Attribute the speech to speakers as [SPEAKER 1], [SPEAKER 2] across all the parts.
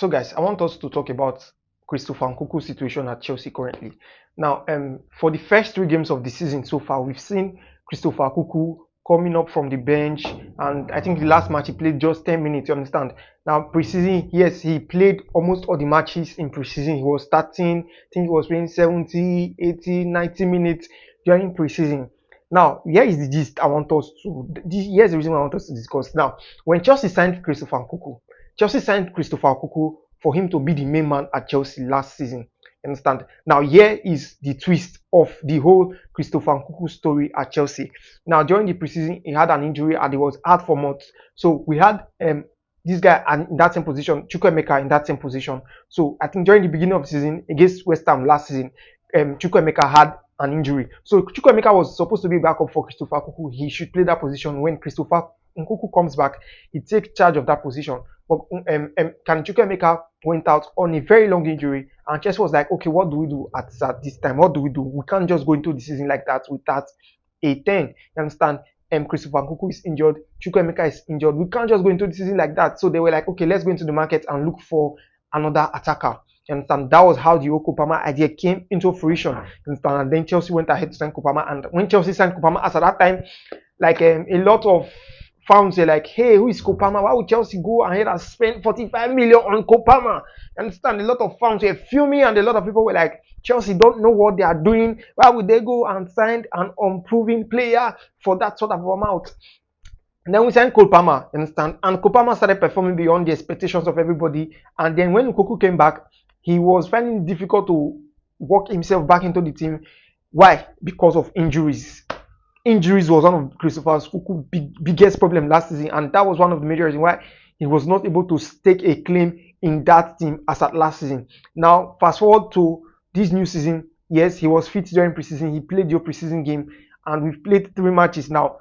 [SPEAKER 1] So guys, I want us to talk about Christopher Nkunku's situation at Chelsea currently. Now, for the first 3 games of the season so far, we've seen Christopher Nkunku coming up from the bench, and I think the last match he played just 10 minutes. You understand? Now, preseason, yes, he played almost all the matches in preseason. He was starting, I think he was playing 70, 80, 90 minutes during preseason. Now, here is the gist I want us to. Here's the reason why I want us to discuss. Now, when Chelsea signed Christopher Nkunku, Chelsea signed Christopher Nkunku for him to be the main man at Chelsea last season. Understand? Now, here is the twist of the whole Christopher Nkunku story at Chelsea. Now, during the preseason, he had an injury and he was out for months. So we had this guy in that same position, Chukwuemeka in that same position. So I think during the beginning of the season against West Ham last season, Chukwuemeka had an injury. So Chukwuemeka was supposed to be backup for Christopher Nkunku. He should play that position. When Christopher Nkunku comes back, he takes charge of that position. But Can Chukwuemeka went out on a very long injury, and Chelsea was like, okay, what do we do at this time? What do we do? We can't just go into the season like that without a 10. You understand? Christopher Nkunku is injured, Chukwuemeka is injured. We can't just go into the season like that. So they were like, okay, let's go into the market and look for another attacker. You understand? That was how the Kopama idea came into fruition. You understand? And then Chelsea went ahead to sign Kopama. And when Chelsea signed Kopama, as at that time, like a lot of fans were like, hey, who is Kopama? Why would Chelsea go ahead and spend 45 million on Kopama? You understand? A lot of fans were fuming, and a lot of people were like, Chelsea don't know what they are doing. Why would they go and sign an unproven player for that sort of amount? And then we signed Kopama, you understand? And Kopama started performing beyond the expectations of everybody. And then when Nkunku came back, he was finding it difficult to work himself back into the team. Why? Because of injuries. Injuries was one of Christopher Nkunku's biggest problem last season, and that was one of the major reasons why he was not able to stake a claim in that team as at last season. Now, fast forward to this new season. Yes, he was fit during preseason. He played your preseason game, and we've played 3 matches now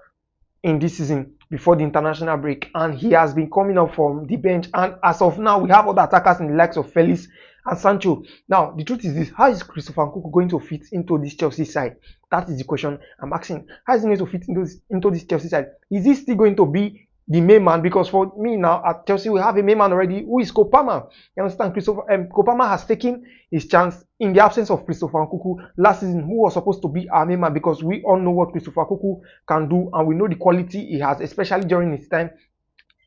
[SPEAKER 1] in this season before the international break, and he has been coming up from the bench. And as of now, we have other attackers in the likes of Felix and Sancho. Now, the truth is this: how is Christopher Nkunku going to fit into this Chelsea side? That is the question I'm asking. How is he going to fit into this Chelsea side? Is he still going to be the main man? Because for me now at Chelsea, we have a main man already, who is Kopama. You understand? Kopama has taken his chance in the absence of Christopher Nkunku last season, who was supposed to be our main man, because we all know what Christopher Nkunku can do, and we know the quality he has, especially during his time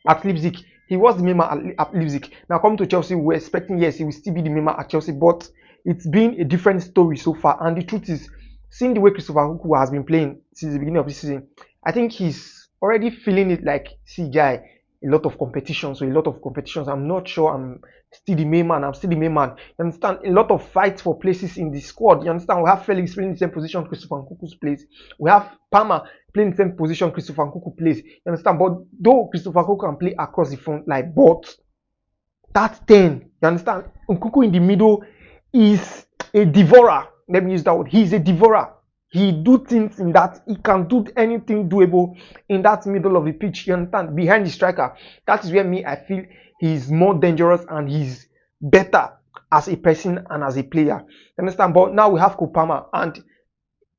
[SPEAKER 1] at Leipzig. He was the main man at Leipzig. Now, coming to Chelsea, we're expecting, yes, he will still be the main man at Chelsea, but it's been a different story so far. And the truth is, seeing the way Christopher Nkunku has been playing since the beginning of the season, I think he's already feeling it like, see, guy, a lot of competition. So a lot of competitions. I'm not sure I'm still the main man. I'm still the main man. You understand? A lot of fights for places in the squad. You understand? We have Felix playing the same position Christopher Nkunku plays. We have Palmer playing the same position Christopher Nkunku plays. You understand? But though Christopher Nkunku can play across the front, like, but that 10, you understand? Nkunku in the middle is a devourer. Let me use that word. He's a devourer. He do things in that. He can do anything doable in that middle of the pitch. You understand? Behind the striker. That is where I feel he's more dangerous and he's better as a person and as a player. You understand? But now we have Kopama, and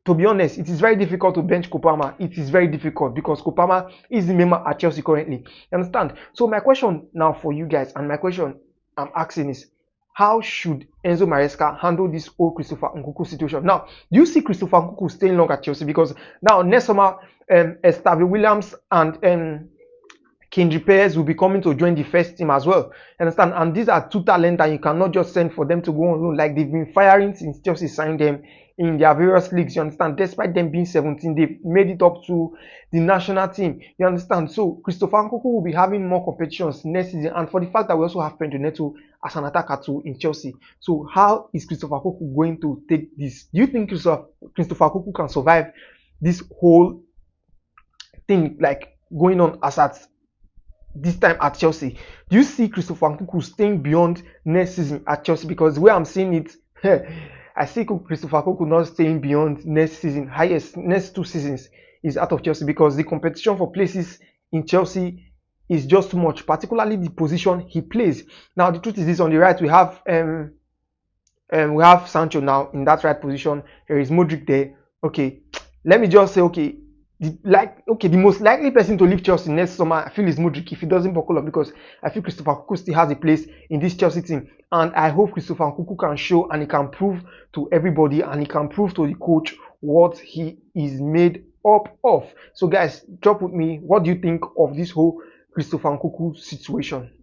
[SPEAKER 1] to be honest, it is very difficult to bench Kopama. It is very difficult because Kopama is the member at Chelsea currently. You understand? So my question now for you guys, and my question I'm asking is, how should Enzo Maresca handle this whole Christopher Nkunku situation? Now, do you see Christopher Nkunku staying long at Chelsea? Because now next summer, Estavi Williams and Kendry Perez will be coming to join the first team as well. Understand? And these are 2 talents that you cannot just send for them to go on loan. Like, they've been firing since Chelsea signed them in their various leagues. You understand? Despite them being 17, they've made it up to the national team. You understand? So Christopher Nkunku will be having more competitions next season. And for the fact that we also have Pedro Neto as an attacker too in Chelsea. So how is Christopher Nkunku going to take this? Do you think Christopher Nkunku can survive this whole thing, like, going on as at this time at Chelsea? Do you see Christopher Nkunku staying beyond next season at Chelsea? Because the way I'm seeing it, I see Christopher Nkunku not staying beyond next season. Highest next 2 seasons is out of Chelsea, because the competition for places in Chelsea is just too much, particularly the position he plays. Now, the truth is this: on the right, we have Sancho now in that right position. There is Modric there. Okay, let me just say, okay, the most likely person to leave Chelsea next summer, I feel, is Mudryk if he doesn't buckle up, because I feel Christopher Nkunku still has a place in this Chelsea team, and I hope Christopher Nkunku can show and he can prove to everybody and he can prove to the coach what he is made up of. So, guys, drop with me. What do you think of this whole Christopher Nkunku situation?